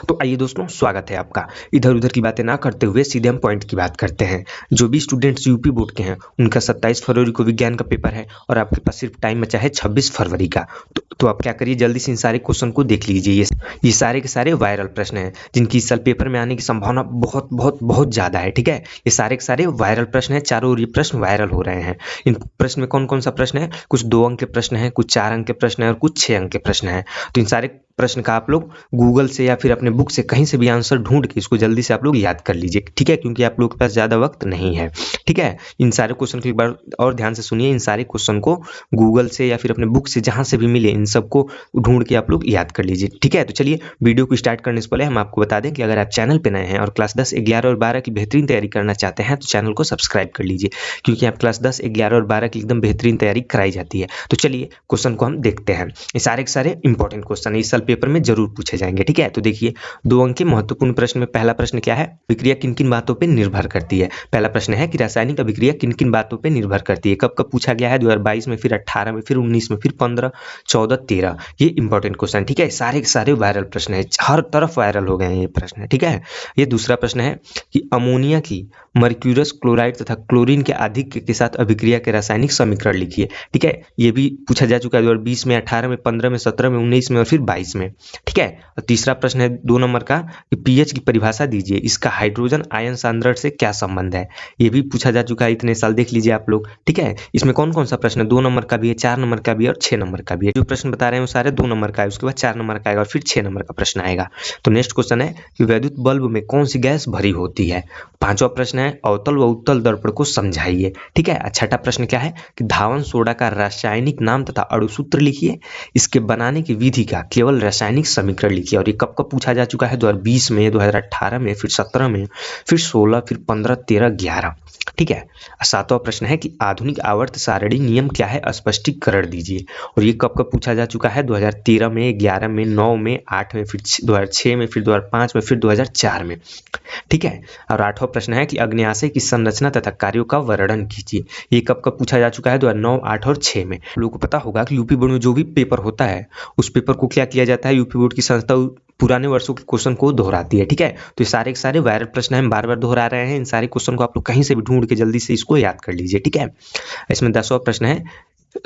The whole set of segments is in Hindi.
तो आइए दोस्तों, स्वागत है आपका। इधर उधर की बातें ना करते हुए सीधे हम पॉइंट की बात करते हैं। जो भी स्टूडेंट्स यूपी बोर्ड के हैं उनका 27 फरवरी को विज्ञान का पेपर है और आपके पास सिर्फ टाइम बचा है 26 फरवरी का। तो आप क्या करिए, जल्दी से इन सारे क्वेश्चन को देख लीजिए। ये सारे के सारे वायरल प्रश्न हैं जिनकी इस साल पेपर में आने की संभावना बहुत बहुत बहुत ज़्यादा है। ठीक है, ये सारे के सारे वायरल प्रश्न हैं, चारों ओर ये प्रश्न वायरल हो रहे हैं। इन प्रश्न में कौन कौन सा प्रश्न है? कुछ 2 अंक के प्रश्न हैं, कुछ 4 अंक के प्रश्न हैं और कुछ 6 अंक के प्रश्न हैं। तो इन सारे प्रश्न का आप लोग गूगल से या फिर अपने बुक से कहीं से भी आंसर ढूंढ के इसको जल्दी से आप लोग याद कर लीजिए। ठीक है, क्योंकि आप लोग के पास ज़्यादा वक्त नहीं है। ठीक है, इन सारे क्वेश्चन को एक बार और ध्यान से सुनिए। इन सारे क्वेश्चन को गूगल से या फिर अपने बुक से जहाँ से भी मिले इन सबको ढूंढ के आप लोग याद कर लीजिए। ठीक है, तो चलिए वीडियो को स्टार्ट करने से पहले हम आपको बता दें कि अगर आप चैनल पर नए हैं और क्लास 10, 11 और 12 की बेहतरीन तैयारी करना चाहते हैं तो चैनल को सब्सक्राइब कर लीजिए, क्योंकि आप क्लास 10, 11 और 12 की एकदम बेहतरीन तैयारी कराई जाती है। तो चलिए क्वेश्चन को हम देखते हैं। ये सारे के सारे इंपॉर्टेंट क्वेश्चन इस साल पेपर में जरूर पूछे जाएंगे। ठीक है, तो देखिए 2 अंक के महत्वपूर्ण प्रश्न में पहला प्रश्न क्या है? अभिक्रिया किन किन बातों पर निर्भर करती है? पहला प्रश्न है कि रासायनिक अभिक्रिया किन किन बातों पर निर्भर करती है। कब कब पूछा गया है? 2022 में, फिर 18 में, फिर 19 में, फिर 15, 14, 13। ये इंपॉर्टेंट क्वेश्चन। ठीक है, सारे के सारे वायरल प्रश्न है, हर तरफ वायरल हो गए हैं ये प्रश्न। ठीक है, ये दूसरा प्रश्न है कि अमोनिया की मर्क्यूरस क्लोराइड तथा क्लोरीन के आधिक्य के साथ अभिक्रिया के रासायनिक समीकरण लिखिए। ठीक है, ये भी पूछा जा चुका है 2020 में, 18 में, 15 में, 17 में, 19 में और फिर 22 में। ठीक है, और तीसरा प्रश्न है 2 नंबर का कि पीएच की परिभाषा दीजिए, इसका हाइड्रोजन आयन सांद्रण से क्या संबंध है? ये भी पूछा जा चुका है इतने साल, देख लीजिए आप लोग। ठीक है, इसमें कौन कौन सा प्रश्न है? 2 नंबर का भी है, 4 नंबर का भी है और 6 नंबर का भी है। जो प्रश्न बता रहे हैं वो सारे 2 नंबर का है, उसके बाद 4 नंबर का आएगा और फिर 6 नंबर का प्रश्न आएगा। तो नेक्स्ट क्वेश्चन है कि वैद्युत बल्ब में कौन सी गैस भरी होती है? 5वां प्रश्न है अवतल व उत्तल दर्पण को समझाइए। ठीक है, छठा प्रश्न क्या है कि धावन सोडा का रासायनिक नाम तथा अणुसूत्र लिखिए, इसके बनाने की विधि का केवल रासायनिक समीकरण लिखिए। और ये कब कब पूछा जा चुका है? 2020 में, 2018 में, फिर 17 में, फिर 16, फिर 15, 13, 11। ठीक है, 7वां प्रश्न है कि आधुनिक आवर्त सारणी नियम क्या है? स्पष्टीकरण दीजिए। और ये कब कब पूछा जा चुका है? 2013 में, 11 में, 9 में, 8 में, फिर 2006 में, फिर 2005 में, फिर 2004 में। ठीक है, और 8वां प्रश्न है कि अग्न्याशय की संरचना तथा कार्यों का वर्णन कीजिए। ये कब कब पूछा जा चुका है? 2009, 8 और 6 में। लोगों को पता होगा कि यूपी बोर्ड में जो भी पेपर होता है उस पेपर को क्या किया जाता है, यूपी बोर्ड की संस्था पुराने वर्षों के क्वेश्चन को दोहराती है। ठीक है, तो ये सारे के सारे वायरल प्रश्न हम बार बार दोहरा रहे हैं। इन सारे क्वेश्चन को आप लोग कहीं से भी ढूंढ के जल्दी से इसको याद कर लीजिए। ठीक है, इसमें 10वां प्रश्न है,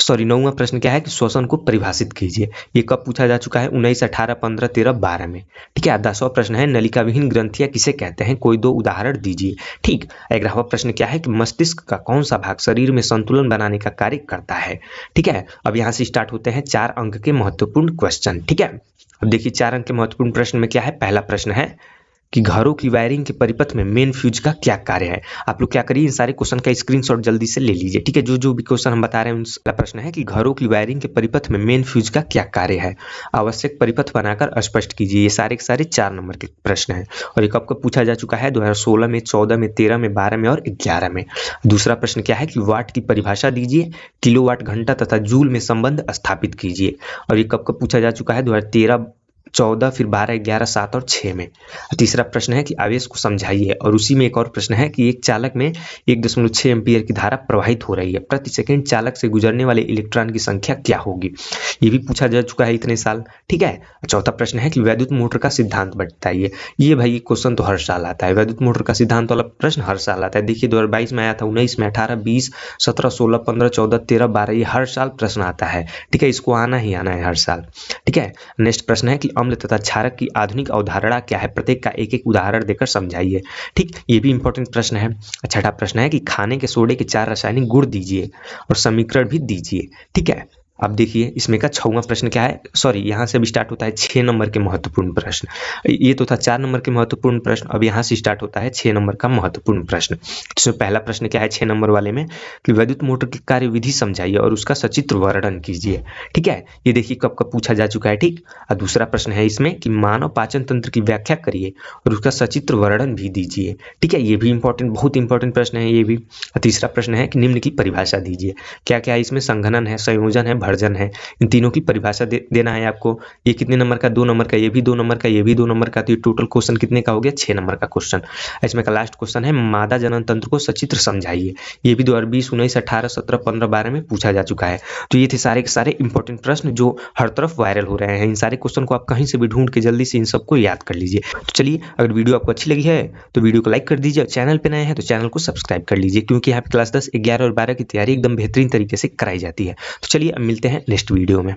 9वां प्रश्न क्या है कि श्वसन को परिभाषित कीजिए। ये कब पूछा जा चुका है? 19, 18, 15, 13, 12 में। ठीक है, 10वां प्रश्न है नलिका विहीन ग्रंथियां किसे कहते हैं? कोई 2 उदाहरण दीजिए। ठीक, 11वां प्रश्न क्या है कि मस्तिष्क का कौन सा भाग शरीर में संतुलन बनाने का कार्य करता है? ठीक है, अब यहाँ से स्टार्ट होते हैं 4 अंक के महत्वपूर्ण क्वेश्चन। ठीक है, अब देखिए 4 अंक के महत्वपूर्ण प्रश्न में क्या है। पहला प्रश्न है कि घरों की वायरिंग के परिपथ में मेन फ्यूज का क्या कार्य है? आप लोग क्या करिए, इन सारे क्वेश्चन का स्क्रीनशॉट जल्दी से ले लीजिए। ठीक है, जो भी क्वेश्चन हम बता रहे हैं उनका प्रश्न है कि घरों की वायरिंग के परिपथ में मेन फ्यूज का क्या कार्य है? आवश्यक परिपथ बनाकर स्पष्ट कीजिए। ये सारे के सारे 4 नंबर के प्रश्न हैं और ये कब कब पूछा जा चुका है? 2016 में, 14 में, 13 में, 12 में और 11 में। दूसरा प्रश्न क्या है कि वाट की परिभाषा दीजिए, किलोवाट घंटा तथा जूल में संबंध स्थापित कीजिए। और ये कब कब पूछा जा चुका है? 2013, 14, फिर 12, 11, 7 और 6 में। तीसरा प्रश्न है कि आवेश को समझाइए और उसी में एक और प्रश्न है कि एक चालक में 1.6 एम्पीयर की धारा प्रवाहित हो रही है, प्रति सेकंड चालक से गुजरने वाले इलेक्ट्रॉन की संख्या क्या होगी? ये भी पूछा जा चुका है इतने साल। ठीक है, चौथा प्रश्न है कि वैद्युत मोटर का सिद्धांत बताइए। ये भाई क्वेश्चन तो हर साल आता है, वैद्युत मोटर का सिद्धांत वाला प्रश्न हर साल आता है। देखिए 2022 में आया था, 19 में, 18, 20, 17, 16, 15, 14, 13, 12, ये हर साल प्रश्न आता है। ठीक है, इसको आना ही आना है हर साल। ठीक है, नेक्स्ट प्रश्न है कि अम्ल तथा क्षारक की आधुनिक अवधारणा क्या है? प्रत्येक का एक एक उदाहरण देकर समझाइए। ठीक, ये भी इंपॉर्टेंट प्रश्न है। छठा प्रश्न है कि खाने के सोडे के 4 रासायनिक गुण दीजिए और समीकरण भी दीजिए। ठीक है, अब देखिए इसमें का 6वां प्रश्न क्या है? सॉरी, यहाँ से भी स्टार्ट होता है 6 नंबर के महत्वपूर्ण प्रश्न। ये तो था 4 नंबर के महत्वपूर्ण प्रश्न, अब यहाँ से स्टार्ट होता है 6 नंबर का महत्वपूर्ण प्रश्न। इसमें पहला प्रश्न क्या है 6 नंबर वाले में कि वैद्युत मोटर की कार्यविधि समझाइए और उसका सचित्र वर्णन कीजिए। ठीक है, ये देखिए कब कब पूछा जा चुका है। ठीक, और दूसरा प्रश्न है इसमें कि मानव पाचन तंत्र की व्याख्या करिए और उसका सचित्र वर्णन भी दीजिए। ठीक है, ये भी इंपॉर्टेंट, बहुत इंपॉर्टेंट प्रश्न है ये भी। तीसरा प्रश्न है कि निम्न की परिभाषा दीजिए। क्या क्या इसमें? संघनन है, संयोजन है, वर्जन है। इन तीनों की परिभाषा देना है आपको। ये कितने नंबर का, 2 नंबर का, ये भी 2 नंबर का, ये भी 2 नंबर का, तो ये टोटल क्वेश्चन कितने का हो गया, 6 नंबर का क्वेश्चन। इसमें का लास्ट क्वेश्चन है मादा जनन तंत्र को सचित्र समझाइए। ये भी 2020, 19, 18, 17, 15, 12 में पूछा जा चुका है। तो ये थे सारे के सारे इंपॉर्टेंट प्रश्न जो हर तरफ वायरल हो रहे हैं। इन सारे क्वेश्चन को आप कहीं से भी ढूंढ के जल्दी से इन सबको याद कर लीजिए। तो चलिए, अगर वीडियो आपको अच्छी लगी है तो वीडियो को लाइक कर दीजिए, चैनल पे नए हैं तो चैनल को सब्सक्राइब कर लीजिए, क्योंकि यहाँ पे क्लास 10, 11 और 12 की तैयारी एकदम बेहतरीन तरीके से कराई जाती है। तो चलिए अब मिलते हैं नेक्स्ट वीडियो में।